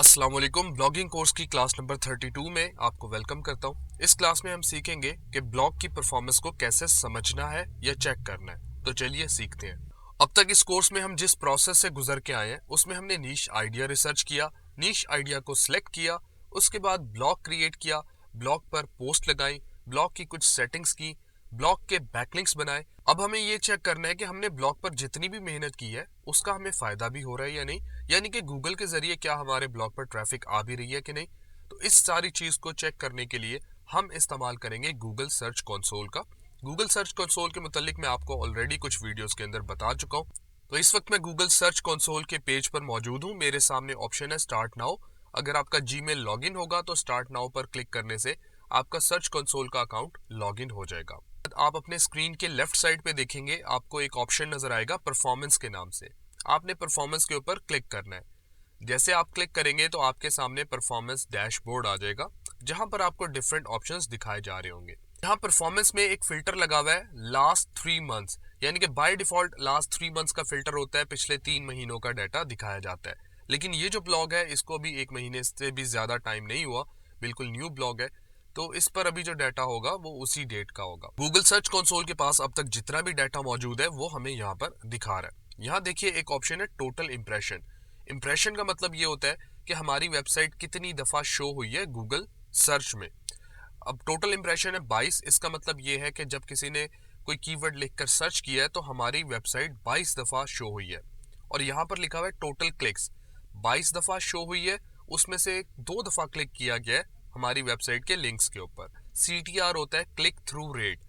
अस्सलाम वालेकुम। Blogging course की क्लास नंबर 32 में आपको वेलकम करता हूं। इस क्लास में हम सीखेंगे कि ब्लॉग की परफॉर्मेंस को कैसे समझना है या चेक करना है। तो चलिए सीखते हैं। अब तक इस कोर्स में हम जिस प्रोसेस से गुजर के आए हैं उसमें हमने नीश आइडिया रिसर्च किया, नीश आइडिया को सिलेक्ट किया, उसके बाद ब्लॉग क्रिएट किया, ब्लॉग पर पोस्ट लगाई, ब्लॉग की कुछ सेटिंग्स की, ब्लॉग के बैकलिंक्स बनाए। अब हमें ये चेक करना है कि हमने ब्लॉग पर जितनी भी मेहनत की है उसका हमें फायदा भी हो रहा है या नहीं, यानी कि गूगल के जरिए क्या हमारे ब्लॉग पर ट्रैफिक आ भी रही है कि नहीं। तो इस सारी चीज को चेक करने के लिए हम इस्तेमाल करेंगे गूगल सर्च कंसोल का। गूगल सर्च कंसोल के मुतालिक मैं आपको ऑलरेडी कुछ वीडियोस के अंदर बता चुका हूँ। तो इस वक्त मैं गूगल सर्च कंसोल के पेज पर मौजूद हूँ। मेरे सामने ऑप्शन है स्टार्ट नाउ। अगर आपका जीमेल लॉगिन होगा तो स्टार्ट नाउ पर क्लिक करने से आपका सर्च कंसोल का अकाउंट लॉगिन हो जाएगा। आप अपने स्क्रीन के लेफ्ट साइड पे देखेंगे, आपको एक ऑप्शन नजर आएगा परफॉर्मेंस के नाम से। आपने परफॉर्मेंस के ऊपर क्लिक करना है। जैसे आप क्लिक करेंगे तो आपके सामने परफॉर्मेंस डैशबोर्ड आ जाएगा, जहां पर आपको डिफरेंट ऑप्शंस दिखाए जा रहे होंगे। यहाँ परफॉर्मेंस में एक फिल्टर लगा हुआ है लास्ट 3 मंथ्स, यानी कि बाय डिफॉल्ट लास्ट 3 मंथ्स का फिल्टर होता है, पिछले 3 महीनों का डाटा दिखाया जाता है। लेकिन ये जो ब्लॉग है इसको अभी 1 महीने से भी ज्यादा टाइम नहीं हुआ, बिल्कुल न्यू ब्लॉग है। तो इस पर अभी जो डाटा होगा वो उसी डेट का होगा। गूगल सर्च कंसोल के पास अब तक जितना भी डाटा मौजूद है वो हमें यहाँ पर दिखा रहा है। यहाँ देखिए एक ऑप्शन है टोटल इंप्रेशन। इंप्रेशन का मतलब ये होता है कि हमारी वेबसाइट कितनी दफा शो हुई है गूगल सर्च में। अब टोटल इंप्रेशन है 22। इसका मतलब ये है कि जब किसी ने कोई कीवर्ड लिखकर सर्च किया है तो हमारी वेबसाइट 22 दफा शो हुई है। और यहाँ पर लिखा हुआ है टोटल क्लिक्स, 22 दफा शो हुई है, उसमें से 2 दफा क्लिक किया गया है हमारी वेबसाइट के लिंक्स के ऊपर। CTR होता है क्लिक थ्रू रेट,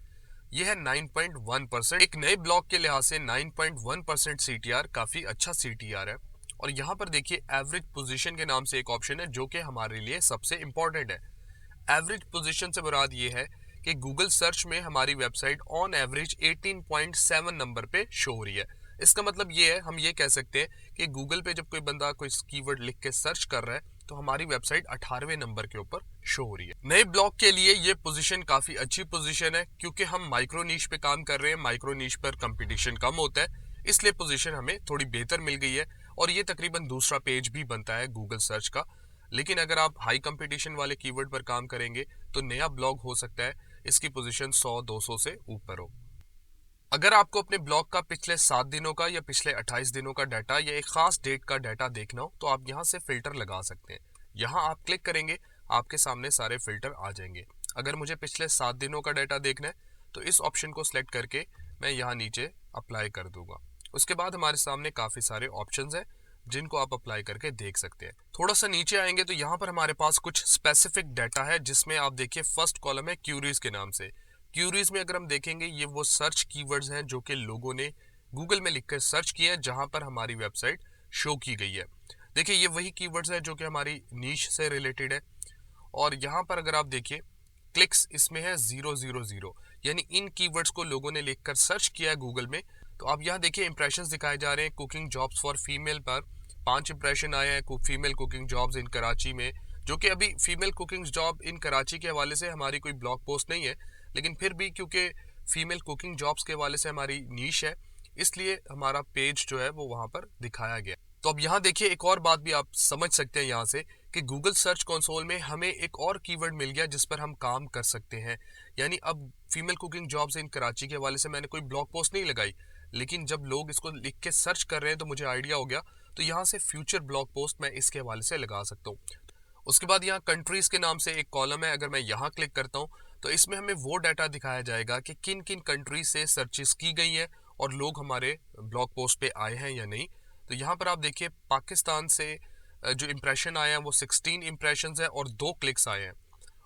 यह है 9.1%। एक नए ब्लॉग के लिहाज से 9.1% CTR काफी अच्छा CTR है। और यहाँ पर देखिए एवरेज पोजीशन के नाम से एक ऑप्शन है जो कि हमारे लिए सबसे इंपॉर्टेंट है। एवरेज पोजीशन से मुराद ये है कि गूगल सर्च में हमारी वेबसाइट ऑन एवरेज 18.7 नंबर पे शो हो रही है। इसका मतलब ये है, हम ये कह सकते हैं कि गूगल पे जब कोई बंदा कोई कीवर्ड लिख के सर्च कर रहा है तो हमारी वेबसाइट 18वें नंबर के ऊपर शो हो रही है। नए ब्लॉग के लिए ये पोजीशन काफी अच्छी पोजीशन है, क्योंकि हम माइक्रो नीश पे काम कर रहे हैं। माइक्रो नीश पर कंपटीशन कम होता है, इसलिए पोजीशन हमें थोड़ी बेहतर मिल गई है। और ये तकरीबन दूसरा पेज भी बनता है गूगल सर्च का। लेकिन अगर आप हाई कंपटीशन वाले कीवर्ड पर काम करेंगे तो नया ब्लॉग हो सकता है इसकी पोजीशन 100-200 से ऊपर हो। अगर आपको अपने ब्लॉग का पिछले 7 दिनों का या पिछले 28 दिनों का डाटा या एक खास डेट का डाटा देखना हो तो आप यहाँ से फिल्टर लगा सकते हैं। यहाँ आप क्लिक करेंगे, आपके सामने सारे फिल्टर आ जाएंगे। अगर मुझे पिछले 7 दिनों का डाटा देखना है तो इस ऑप्शन को सिलेक्ट करके मैं यहाँ नीचे अप्लाई कर दूंगा। उसके बाद हमारे सामने काफी सारे ऑप्शंस हैं जिनको आप अप्लाई करके देख सकते हैं। थोड़ा सा नीचे आएंगे तो यहाँ पर हमारे पास कुछ स्पेसिफिक डाटा है, जिसमें आप देखिए फर्स्ट कॉलम है क्यूरीज के नाम से। क्यूरीज में अगर हम देखेंगे ये वो सर्च कीवर्ड्स हैं जो कि लोगों ने गूगल में लिखकर सर्च किए हैं, जहां पर हमारी वेबसाइट शो की गई है। देखिए ये वही कीवर्ड्स हैं जो कि हमारी नीश से रिलेटेड है। और यहाँ पर अगर आप देखिए क्लिक्स इसमें है 000, यानी इन कीवर्ड्स को लोगों ने लिखकर सर्च किया है गूगल में। तो आप यहाँ देखिए इंप्रेशंस दिखाए जा रहे हैं। कुकिंग जॉब्स फॉर फीमेल पर 5 इंप्रेशन आए हैं female cooking jobs in Karachi में, जो कि अभी female cooking job in Karachi के हवाले से हमारी कोई ब्लॉग पोस्ट नहीं है, लेकिन फिर भी क्योंकि फीमेल कुकिंग जॉब्स के हवाले से हमारी नीश है, इसलिए हमारा पेज जो है वो वहां पर दिखाया गया। तो अब यहाँ देखिए एक और बात भी आप समझ सकते हैं यहाँ से कि गूगल सर्च कंसोल में हमें एक और कीवर्ड मिल गया जिस पर हम काम कर सकते हैं। यानी अब female cooking jobs in Karachi के हवाले से मैंने कोई ब्लॉग पोस्ट नहीं लगाई, लेकिन जब लोग इसको लिख के सर्च कर रहे हैं तो मुझे आइडिया हो गया, तो यहाँ से फ्यूचर ब्लॉग पोस्ट मैं इसके हवाले से लगा सकता हूँ। उसके बाद यहाँ कंट्रीज के नाम से एक कॉलम है। अगर मैं यहाँ क्लिक करता हूँ तो इसमें हमें वो डाटा दिखाया जाएगा कि किन किन कंट्रीज से सर्चेस की गई हैं और लोग हमारे ब्लॉग पोस्ट पे आए हैं या नहीं। तो यहाँ पर आप देखिए पाकिस्तान से जो इंप्रेशन आए हैं वो 16 इंप्रेशन है और 2 क्लिक्स आए हैं।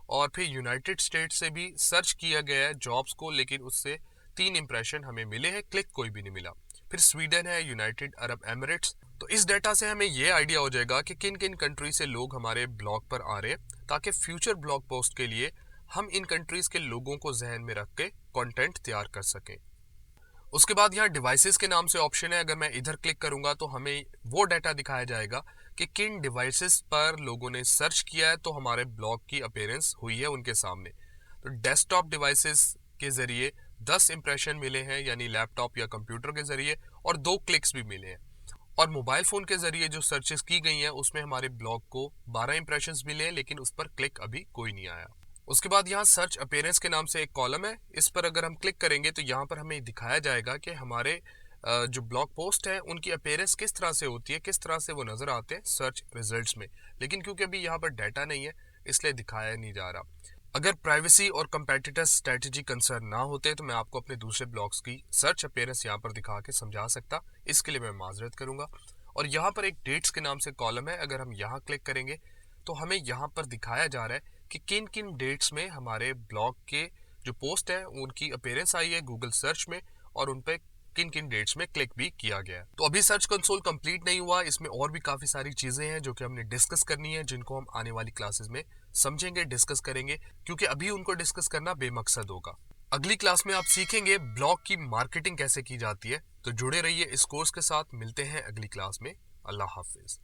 और फिर यूनाइटेड स्टेट से भी सर्च किया गया है जॉब्स को, लेकिन उससे 3 इंप्रेशन हमें मिले हैं, क्लिक कोई भी नहीं मिला। फिर स्वीडन है, यूनाइटेड अरब एमिरेट्स। तो इस डाटा से हमें ये आइडिया हो जाएगा कि किन किन कंट्री से लोग हमारे ब्लॉग पर आ रहे हैं, ताकि फ्यूचर ब्लॉग पोस्ट के लिए हम इन कंट्रीज के लोगों को जहन में रख के कंटेंट तैयार कर सकें। उसके बाद यहाँ डिवाइसेस के नाम से ऑप्शन है। अगर मैं इधर क्लिक करूंगा तो हमें वो डाटा दिखाया जाएगा कि किन डिवाइसेस पर लोगों ने सर्च किया है तो हमारे ब्लॉग की अपीयरेंस हुई है उनके सामने। तो डेस्कटॉप डिवाइसेस के जरिए 10 इंप्रेशन मिले हैं, यानी लैपटॉप या कंप्यूटर के जरिए, और 2 क्लिक्स भी मिले हैं। और मोबाइल फ़ोन के ज़रिए जो सर्चेस की गई हैं उसमें हमारे ब्लॉग को 12 इंप्रेशंस मिले हैं, लेकिन उस पर क्लिक अभी कोई नहीं आया। उसके बाद यहाँ सर्च अपीयरेंस के नाम से एक कॉलम है, इस पर अगर हम क्लिक करेंगे तो यहाँ पर हमें दिखाया जाएगा कि हमारे जो ब्लॉग पोस्ट है उनकी अपीयरेंस किस तरह से होती है, किस तरह से वो नज़र आते हैं सर्च रिजल्ट्स में। लेकिन क्योंकि अभी यहाँ पर डाटा नहीं है इसलिए दिखाया नहीं जा रहा। अगर प्राइवेसी और कंपेटिटर स्ट्रेटजी कंसर्न ना होते तो मैं आपको अपने दूसरे ब्लॉग्स की सर्च अपीयरेंस यहाँ पर दिखा के समझा सकता, इसके लिए मैं माजरत करूंगा। और यहाँ पर एक डेट्स के नाम से कॉलम है, अगर हम यहाँ क्लिक करेंगे तो हमें यहाँ पर दिखाया जा रहा है कि किन किन डेट्स में हमारे ब्लॉग के जो पोस्ट है उनकी अपीयरेंस आई है गूगल सर्च में, और उन पर किन किन डेट्स में क्लिक भी किया गया है। तो अभी सर्च कंसोल कंप्लीट नहीं हुआ, इसमें और भी काफी सारी चीजें हैं जो कि हमने डिस्कस करनी है, जिनको हम आने वाली क्लासेस में समझेंगे, डिस्कस करेंगे, क्योंकि अभी उनको डिस्कस करना बेमकसद होगा। अगली क्लास में आप सीखेंगे ब्लॉग की मार्केटिंग कैसे की जाती है। तो जुड़े रहिए इस कोर्स के साथ, मिलते हैं अगली क्लास में। अल्लाह हाफिज।